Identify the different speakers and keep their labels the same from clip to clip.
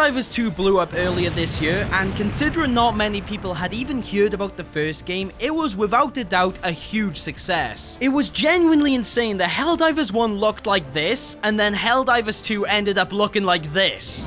Speaker 1: Helldivers 2 blew up earlier this year, and considering not many people had even heard about the first game, it was without a doubt a huge success. It was genuinely insane that Helldivers 1 looked like this, and then Helldivers 2 ended up looking like this.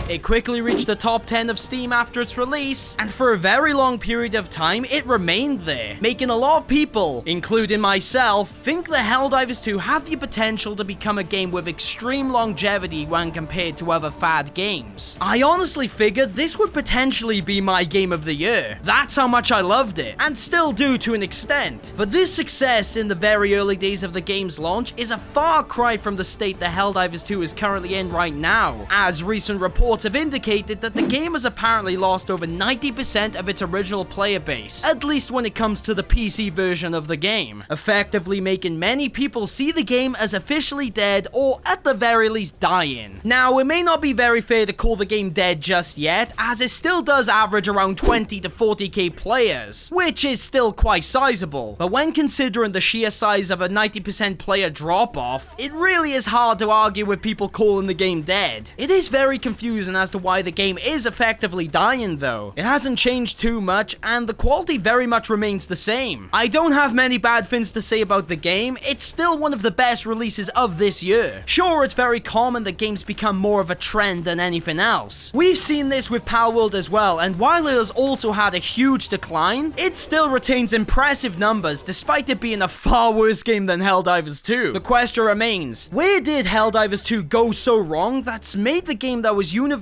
Speaker 1: It quickly reached the top 10 of Steam after its release, and for a very long period of time, it remained there, making a lot of people, including myself, think that Helldivers 2 had the potential to become a game with extreme longevity when compared to other fad games. I honestly figured this would potentially be my game of the year. That's how much I loved it, and still do to an extent. But this success in the very early days of the game's launch is a far cry from the state that Helldivers 2 is currently in right now, as recent reports have indicated that the game has apparently lost over 90% of its original player base, at least when it comes to the PC version of the game, effectively making many people see the game as officially dead or at the very least dying. Now, it may not be very fair to call the game dead just yet, as it still does average around 20 to 40k players, which is still quite sizable, but when considering the sheer size of a 90% player drop-off, it really is hard to argue with people calling the game dead. It is very confusing as to why the game is effectively dying though. It hasn't changed too much, and the quality very much remains the same. I don't have many bad things to say about the game. It's still one of the best releases of this year. Sure, it's very common that games become more of a trend than anything else. We've seen this with Palworld as well, and while it has also had a huge decline, it still retains impressive numbers despite it being a far worse game than Helldivers 2. The question remains, where did Helldivers 2 go so wrong that's made the game that was universally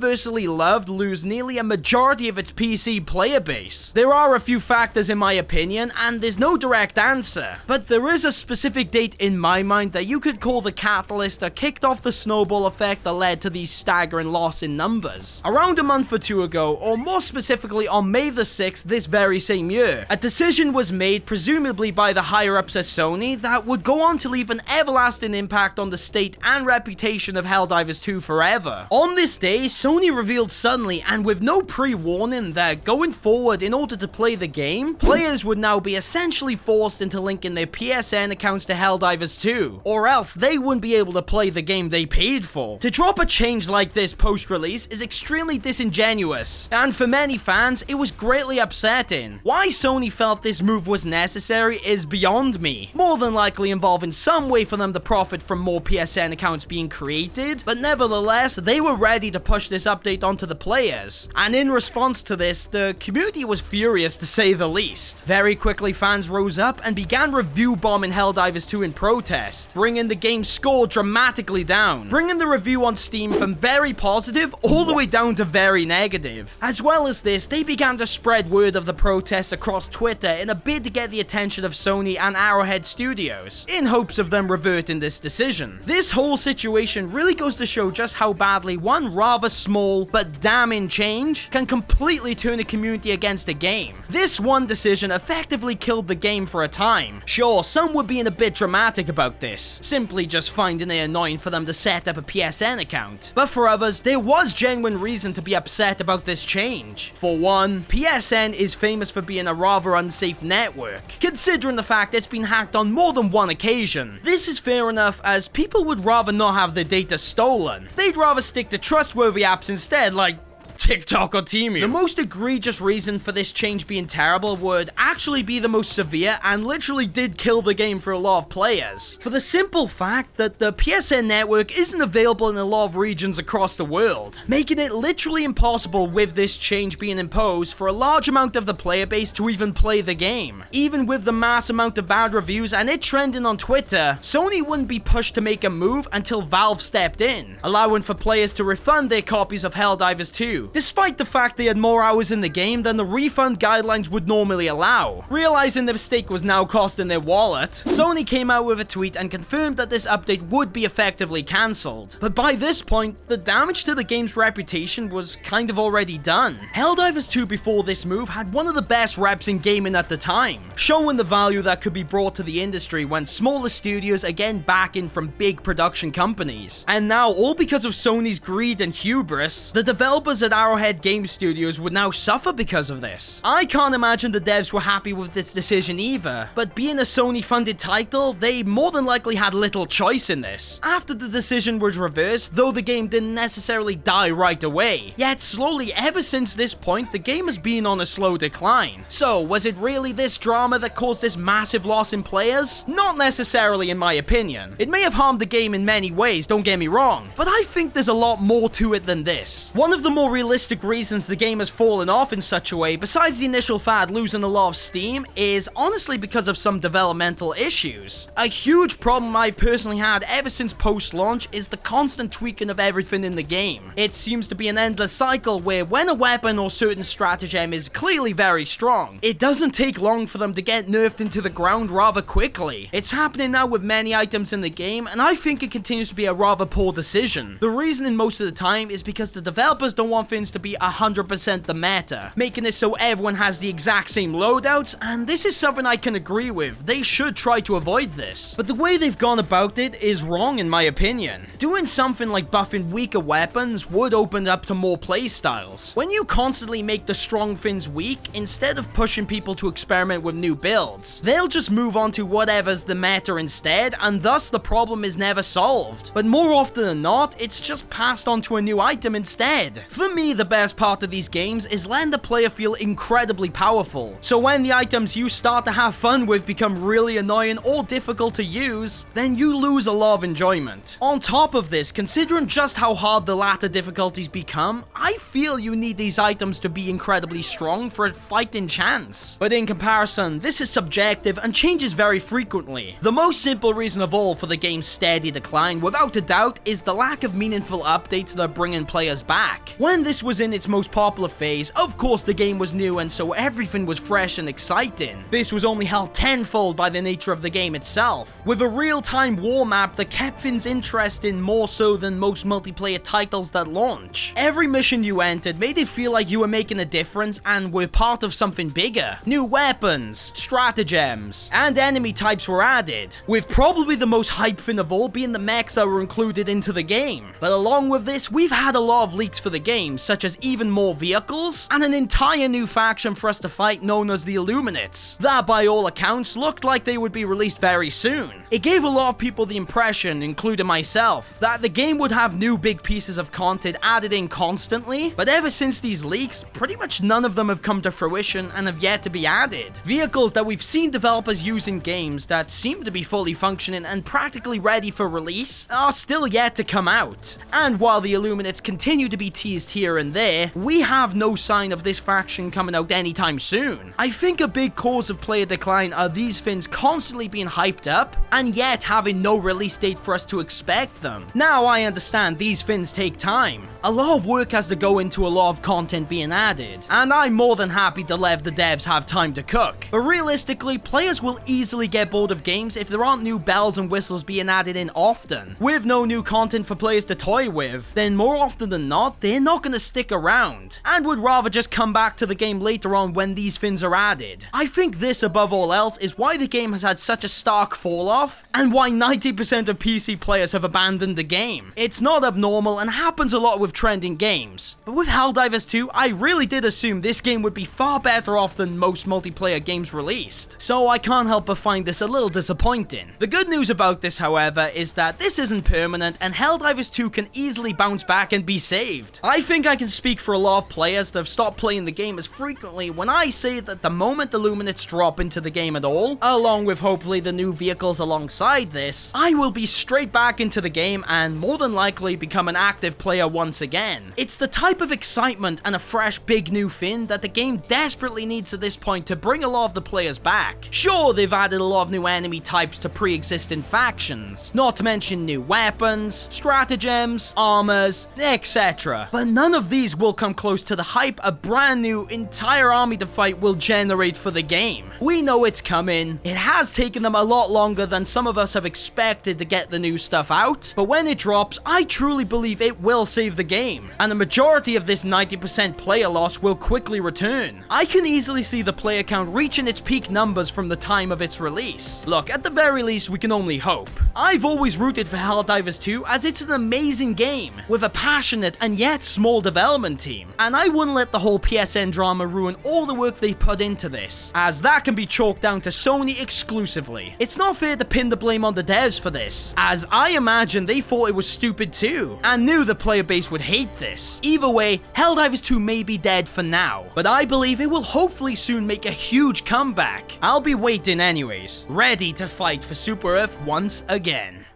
Speaker 1: loved lose nearly a majority of its PC player base? There are a few factors in my opinion, and there's no direct answer, but there is a specific date in my mind that you could call the catalyst that kicked off the snowball effect that led to these staggering loss in numbers. Around a month or two ago, or more specifically on May the 6th this very same year, a decision was made, presumably by the higher-ups at Sony, that would go on to leave an everlasting impact on the state and reputation of Helldivers 2 forever. On this day, Sony revealed suddenly and with no pre-warning that going forward, in order to play the game, players would now be essentially forced into linking their PSN accounts to Helldivers 2, or else they wouldn't be able to play the game they paid for. To drop a change like this post-release is extremely disingenuous, and for many fans, it was greatly upsetting. Why Sony felt this move was necessary is beyond me, more than likely involving some way for them to profit from more PSN accounts being created, but nevertheless, they were ready to push this update onto the players, and in response to this, the community was furious to say the least. Very quickly, fans rose up and began review bombing Helldivers 2 in protest, bringing the game's score dramatically down, bringing the review on Steam from very positive all the way down to very negative. As well as this, they began to spread word of the protests across Twitter in a bid to get the attention of Sony and Arrowhead Studios, in hopes of them reverting this decision. This whole situation really goes to show just how badly one rather small but damning change can completely turn a community against a game. This one decision effectively killed the game for a time. Sure, some were being a bit dramatic about this, simply just finding it annoying for them to set up a PSN account. But for others, there was genuine reason to be upset about this change. For one, PSN is famous for being a rather unsafe network, considering the fact it's been hacked on more than one occasion. This is fair enough, as people would rather not have their data stolen. They'd rather stick to trustworthy apps instead, like TikTok or Temu. The most egregious reason for this change being terrible would actually be the most severe and literally did kill the game for a lot of players. For the simple fact that the PSN network isn't available in a lot of regions across the world, making it literally impossible with this change being imposed for a large amount of the player base to even play the game. Even with the mass amount of bad reviews and it trending on Twitter, Sony wouldn't be pushed to make a move until Valve stepped in, allowing for players to refund their copies of Helldivers 2. Despite the fact they had more hours in the game than the refund guidelines would normally allow. Realizing the mistake was now costing their wallet, Sony came out with a tweet and confirmed that this update would be effectively cancelled. But by this point, the damage to the game's reputation was kind of already done. Helldivers 2 before this move had one of the best reps in gaming at the time, showing the value that could be brought to the industry when smaller studios again back in from big production companies. And now, all because of Sony's greed and hubris, the developers at Arrowhead Game Studios would now suffer because of this. I can't imagine the devs were happy with this decision either, but being a Sony-funded title, they more than likely had little choice in this. After the decision was reversed, though the game didn't necessarily die right away, yet slowly ever since this point, the game has been on a slow decline. So, was it really this drama that caused this massive loss in players? Not necessarily in my opinion. It may have harmed the game in many ways, don't get me wrong, but I think there's a lot more to it than this. One of the more realistic reasons the game has fallen off in such a way, besides the initial fad losing a lot of steam, is honestly because of some developmental issues. A huge problem I've personally had ever since post-launch is the constant tweaking of everything in the game. It seems to be an endless cycle where when a weapon or certain stratagem is clearly very strong, it doesn't take long for them to get nerfed into the ground rather quickly. It's happening now with many items in the game, and I think it continues to be a rather poor decision. The reasoning most of the time is because the developers don't want things to be 100% the meta, making it so everyone has the exact same loadouts, and this is something I can agree with. They should try to avoid this. But the way they've gone about it is wrong in my opinion. Doing something like buffing weaker weapons would open up to more playstyles. When you constantly make the strong things weak, instead of pushing people to experiment with new builds, they'll just move on to whatever's the meta instead, and thus the problem is never solved. But more often than not, it's just passed on to a new item instead. For me, the best part of these games is letting the player feel incredibly powerful. So when the items you start to have fun with become really annoying or difficult to use, then you lose a lot of enjoyment. On top of this, considering just how hard the latter difficulties become, I feel you need these items to be incredibly strong for a fighting chance. But in comparison, this is subjective and changes very frequently. The most simple reason of all for the game's steady decline, without a doubt, is the lack of meaningful updates that are bringing players back. When this was in its most popular phase, of course the game was new and so everything was fresh and exciting. This was only held tenfold by the nature of the game itself, with a real-time war map that kept things interesting more so than most multiplayer titles that launch. Every mission you entered made it feel like you were making a difference and were part of something bigger. New weapons, stratagems, and enemy types were added, with probably the most hype thing of all being the mechs that were included into the game. But along with this, we've had a lot of leaks for the game, such as even more vehicles, and an entire new faction for us to fight known as the Illuminates, that by all accounts looked like they would be released very soon. It gave a lot of people the impression, including myself, that the game would have new big pieces of content added in constantly, but ever since these leaks, pretty much none of them have come to fruition and have yet to be added. Vehicles that we've seen developers use in games that seem to be fully functioning and practically ready for release are still yet to come out. And while the Illuminates continue to be teased here and there, we have no sign of this faction coming out anytime soon. I think a big cause of player decline are these things constantly being hyped up, and yet having no release date for us to expect them. Now I understand these things take time. A lot of work has to go into a lot of content being added, and I'm more than happy to let the devs have time to cook. But realistically, players will easily get bored of games if there aren't new bells and whistles being added in often. With no new content for players to toy with, then more often than not, they're not going to stick around, and would rather just come back to the game later on when these things are added. I think this, above all else, is why the game has had such a stark fall off, and why 90% of PC players have abandoned the game. It's not abnormal and happens a lot with trending games. But with Helldivers 2, I really did assume this game would be far better off than most multiplayer games released, so I can't help but find this a little disappointing. The good news about this, however, is that this isn't permanent and Helldivers 2 can easily bounce back and be saved. I think I can speak for a lot of players that have stopped playing the game as frequently when I say that the moment the Illuminates drop into the game at all, along with hopefully the new vehicles alongside this, I will be straight back into the game and more than likely become an active player once again. It's the type of excitement and a fresh big new thing that the game desperately needs at this point to bring a lot of the players back. Sure, they've added a lot of new enemy types to pre-existing factions, not to mention new weapons, stratagems, armors, etc. But none of these will come close to the hype a brand new entire army to fight will generate for the game. We know it's coming. It has taken them a lot longer than some of us have expected to get the new stuff out, but when it drops, I truly believe it will save the game, and the majority of this 90% player loss will quickly return. I can easily see the player count reaching its peak numbers from the time of its release. Look, at the very least, we can only hope. I've always rooted for Helldivers 2 as it's an amazing game, with a passionate and yet small development development team. And I wouldn't let the whole PSN drama ruin all the work they put into this, as that can be chalked down to Sony exclusively. It's not fair to pin the blame on the devs for this, as I imagine they thought it was stupid too, and knew the player base would hate this. Either way, Helldivers 2 may be dead for now, but I believe it will hopefully soon make a huge comeback. I'll be waiting anyways, ready to fight for Super Earth once again.